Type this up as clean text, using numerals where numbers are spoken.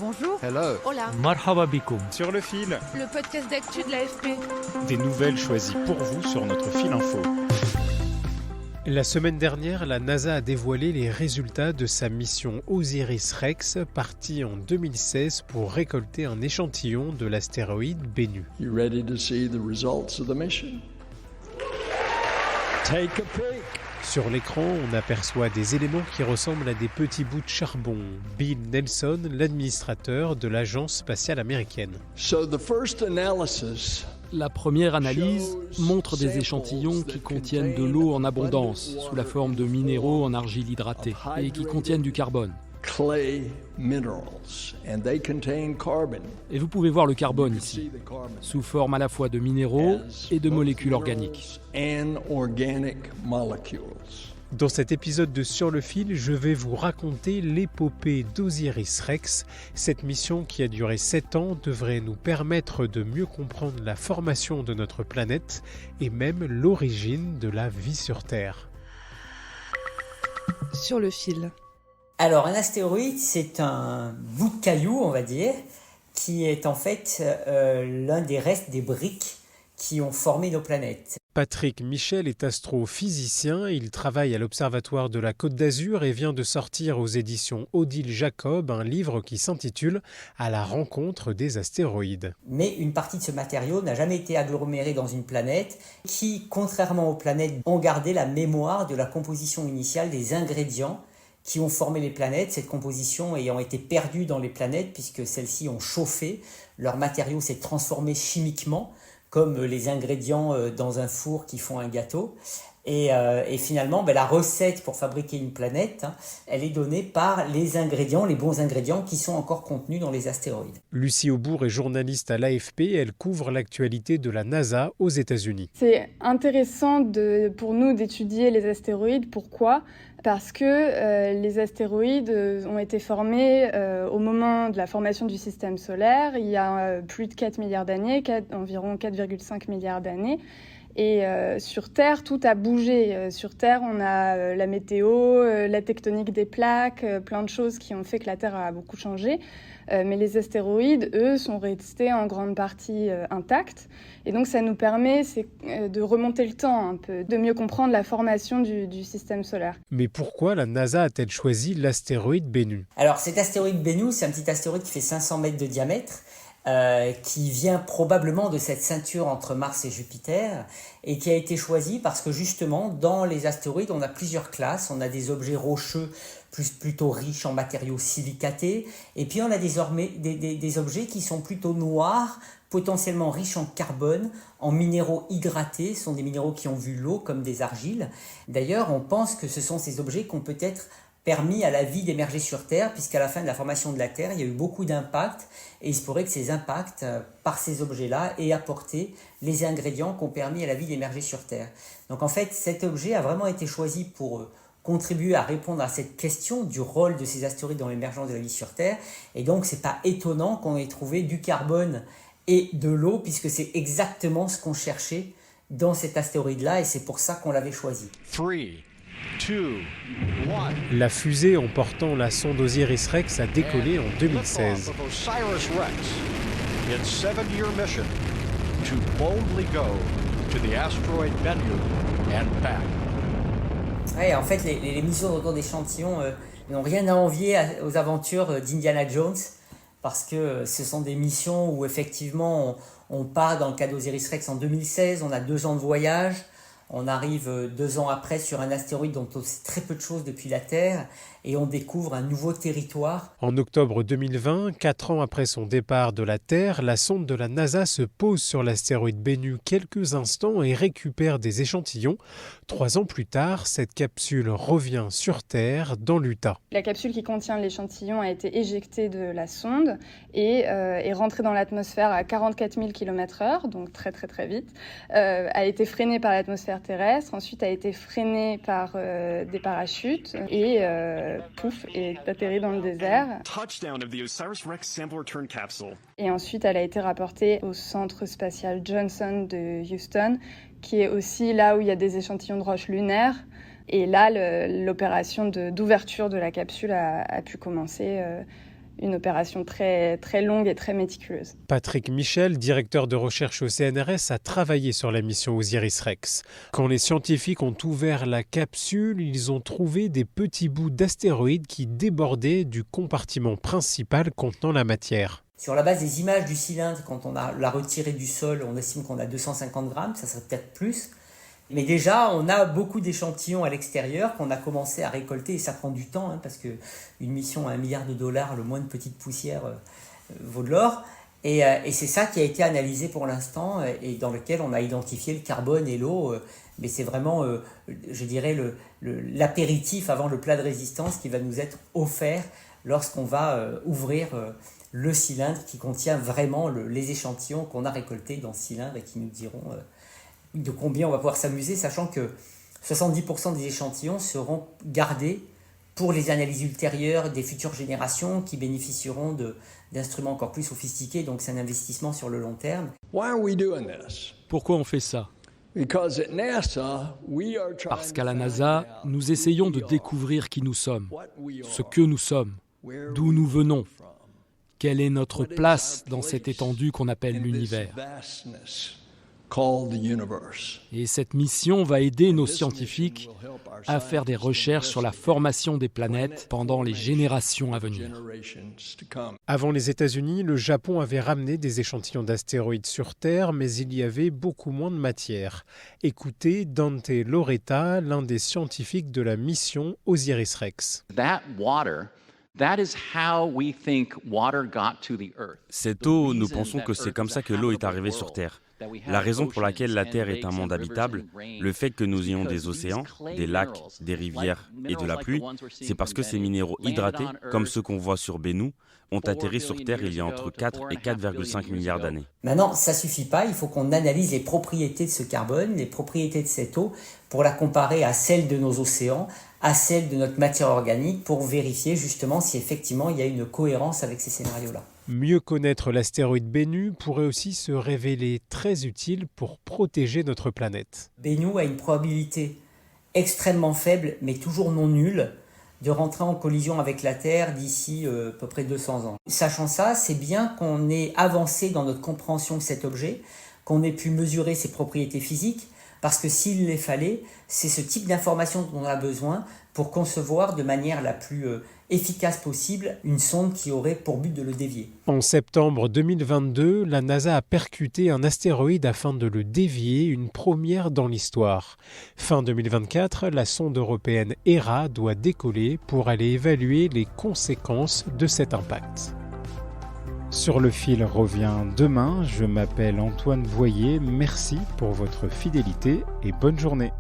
Bonjour. Hello. Hola. Marhaba bikoum. Sur le fil, Le podcast d'actu de l'AFP. des nouvelles choisies pour vous sur notre fil info. La semaine dernière, la NASA a dévoilé les résultats de sa mission Osiris-Rex, partie en 2016 pour récolter un échantillon de l'astéroïde Bennu. You ready to see the results of the mission? Take a peek. Sur l'écran, on aperçoit des éléments qui ressemblent à des petits bouts de charbon. Bill Nelson, l'administrateur de l'Agence spatiale américaine. So the first analysis La première analyse montre des échantillons qui contiennent de l'eau en abondance, sous la forme de minéraux en argile hydratée, et qui contiennent du carbone. clay minerals, and they contain carbon. Et vous pouvez voir le carbone See ici, the carbon sous forme à la fois de minéraux as et de both molécules organiques. minerals and organic molecules. Dans cet épisode de Sur le fil, je vais vous raconter l'épopée d'Osiris-Rex. Cette mission qui a duré 7 ans devrait nous permettre de mieux comprendre la formation de notre planète et même l'origine de la vie sur Terre. Sur le fil. Alors, un astéroïde, c'est un bout de caillou, on va dire, qui est en fait l'un des restes des briques qui ont formé nos planètes. Patrick Michel est astrophysicien, il travaille à l'Observatoire de la Côte d'Azur et vient de sortir aux éditions Odile Jacob un livre qui s'intitule « À la rencontre des astéroïdes ». Mais une partie de ce matériau n'a jamais été agglomérée dans une planète qui, contrairement aux planètes, ont gardé la mémoire de la composition initiale des ingrédients qui ont formé les planètes, cette composition ayant été perdue dans les planètes puisque celles-ci ont chauffé, leur matériau s'est transformé chimiquement, comme les ingrédients dans un four qui font un gâteau. Et finalement, la recette pour fabriquer une planète, elle est donnée par les ingrédients, les bons ingrédients qui sont encore contenus dans les astéroïdes. Lucie Aubourg est journaliste à l'AFP, elle couvre l'actualité de la NASA aux États-Unis. C'est intéressant pour nous d'étudier les astéroïdes. Pourquoi ? Parce que les astéroïdes ont été formés au moment de la formation du système solaire, il y a plus de 4 milliards d'années, environ 4,5 milliards d'années. Et sur Terre, tout a bougé. Sur Terre, on a la météo, la tectonique des plaques, plein de choses qui ont fait que la Terre a beaucoup changé. Mais les astéroïdes, eux, sont restés en grande partie intacts. Et donc, ça nous permet de remonter le temps un peu, de mieux comprendre la formation du système solaire. Mais pourquoi la NASA a-t-elle choisi l'astéroïde Bennu ? Alors, cet astéroïde Bennu, c'est un petit astéroïde qui fait 500 mètres de diamètre, qui vient probablement de cette ceinture entre Mars et Jupiter et qui a été choisi parce que justement dans les astéroïdes on a plusieurs classes, on a des objets rocheux plutôt riches en matériaux silicatés et puis on a des objets qui sont plutôt noirs, potentiellement riches en carbone, en minéraux hydratés, ce sont des minéraux qui ont vu l'eau comme des argiles. D'ailleurs on pense que ce sont ces objets qui ont peut-être permis à la vie d'émerger sur Terre, puisqu'à la fin de la formation de la Terre, il y a eu beaucoup d'impacts, et il se pourrait que ces impacts, par ces objets-là, aient apporté les ingrédients qui ont permis à la vie d'émerger sur Terre. Donc en fait, cet objet a vraiment été choisi pour contribuer à répondre à cette question du rôle de ces astéroïdes dans l'émergence de la vie sur Terre, et donc c'est pas étonnant qu'on ait trouvé du carbone et de l'eau, puisque c'est exactement ce qu'on cherchait dans cet astéroïde-là, et c'est pour ça qu'on l'avait choisi. 3, 2, 1. La fusée emportant la sonde Osiris-Rex a décollé en 2016. Liftoff of Osiris-Rex. Its 7-year mission to boldly go to the asteroid Bennu and back. Ouais, en fait, les missions de retour d'échantillons n'ont rien à envier aux aventures d'Indiana Jones, parce que ce sont des missions où effectivement on part dans le cas d'Osiris-Rex en 2016, on a 2 ans de voyage, on arrive 2 ans après sur un astéroïde dont on sait très peu de choses depuis la Terre et on découvre un nouveau territoire. En octobre 2020, 4 ans après son départ de la Terre, la sonde de la NASA se pose sur l'astéroïde Bennu quelques instants et récupère des échantillons. 3 ans plus tard, cette capsule revient sur Terre, dans l'Utah. La capsule qui contient l'échantillon a été éjectée de la sonde et est rentrée dans l'atmosphère à 44 000 km/h, donc très très très vite, a été freinée par l'atmosphère terrestre, ensuite a été freinée par des parachutes et pouf, est atterri dans le désert. Touchdown of the Osiris-Rex sample return capsule. Et ensuite, elle a été rapportée au centre spatial Johnson de Houston, qui est aussi là où il y a des échantillons de roches lunaires. Et là, l'opération d'ouverture de la capsule a pu commencer une opération très, très longue et très méticuleuse. Patrick Michel, directeur de recherche au CNRS, a travaillé sur la mission OSIRIS-REx. Quand les scientifiques ont ouvert la capsule, ils ont trouvé des petits bouts d'astéroïdes qui débordaient du compartiment principal contenant la matière. Sur la base des images du cylindre, quand on l'a retiré du sol, on estime qu'on a 250 grammes, ça serait peut-être plus. Mais déjà, on a beaucoup d'échantillons à l'extérieur qu'on a commencé à récolter et ça prend du temps parce qu'une mission à $1 milliard, le moins de petite poussière vaut de l'or. Et c'est ça qui a été analysé pour l'instant et dans lequel on a identifié le carbone et l'eau. Mais c'est vraiment, je dirais, l'apéritif avant le plat de résistance qui va nous être offert lorsqu'on va ouvrir le cylindre qui contient vraiment les échantillons qu'on a récoltés dans ce cylindre et qui nous diront de combien on va pouvoir s'amuser, sachant que 70% des échantillons seront gardés pour les analyses ultérieures des futures générations qui bénéficieront d'instruments encore plus sophistiqués, donc c'est un investissement sur le long terme. Pourquoi on fait ça ? Parce qu'à la NASA, nous essayons de découvrir qui nous sommes, ce que nous sommes, d'où nous venons, quelle est notre place dans cette étendue qu'on appelle l'univers. Et cette mission va aider nos scientifiques à faire des recherches sur la formation des planètes pendant les générations à venir. Avant les États-Unis, le Japon avait ramené des échantillons d'astéroïdes sur Terre, mais il y avait beaucoup moins de matière. Écoutez Dante Lauretta, l'un des scientifiques de la mission OSIRIS-REx. Cette eau, nous pensons que c'est comme ça que l'eau est arrivée sur Terre. La raison pour laquelle la Terre est un monde habitable, le fait que nous ayons des océans, des lacs, des rivières et de la pluie, c'est parce que ces minéraux hydratés, comme ceux qu'on voit sur Bennu, ont atterri sur Terre il y a entre 4 et 4,5 milliards d'années. Maintenant, ça ne suffit pas, il faut qu'on analyse les propriétés de ce carbone, les propriétés de cette eau, pour la comparer à celles de nos océans, à celles de notre matière organique, pour vérifier justement si effectivement il y a une cohérence avec ces scénarios-là. Mieux connaître l'astéroïde Bennu pourrait aussi se révéler très utile pour protéger notre planète. Bennu a une probabilité extrêmement faible, mais toujours non nulle, de rentrer en collision avec la Terre d'ici à peu près 200 ans. Sachant ça, c'est bien qu'on ait avancé dans notre compréhension de cet objet, qu'on ait pu mesurer ses propriétés physiques, parce que s'il les fallait, c'est ce type d'information dont on a besoin pour concevoir de manière la plus efficace possible une sonde qui aurait pour but de le dévier. En septembre 2022, la NASA a percuté un astéroïde afin de le dévier, une première dans l'histoire. Fin 2024, la sonde européenne Hera doit décoller pour aller évaluer les conséquences de cet impact. Sur le fil revient demain, je m'appelle Antoine Voyer, merci pour votre fidélité et bonne journée.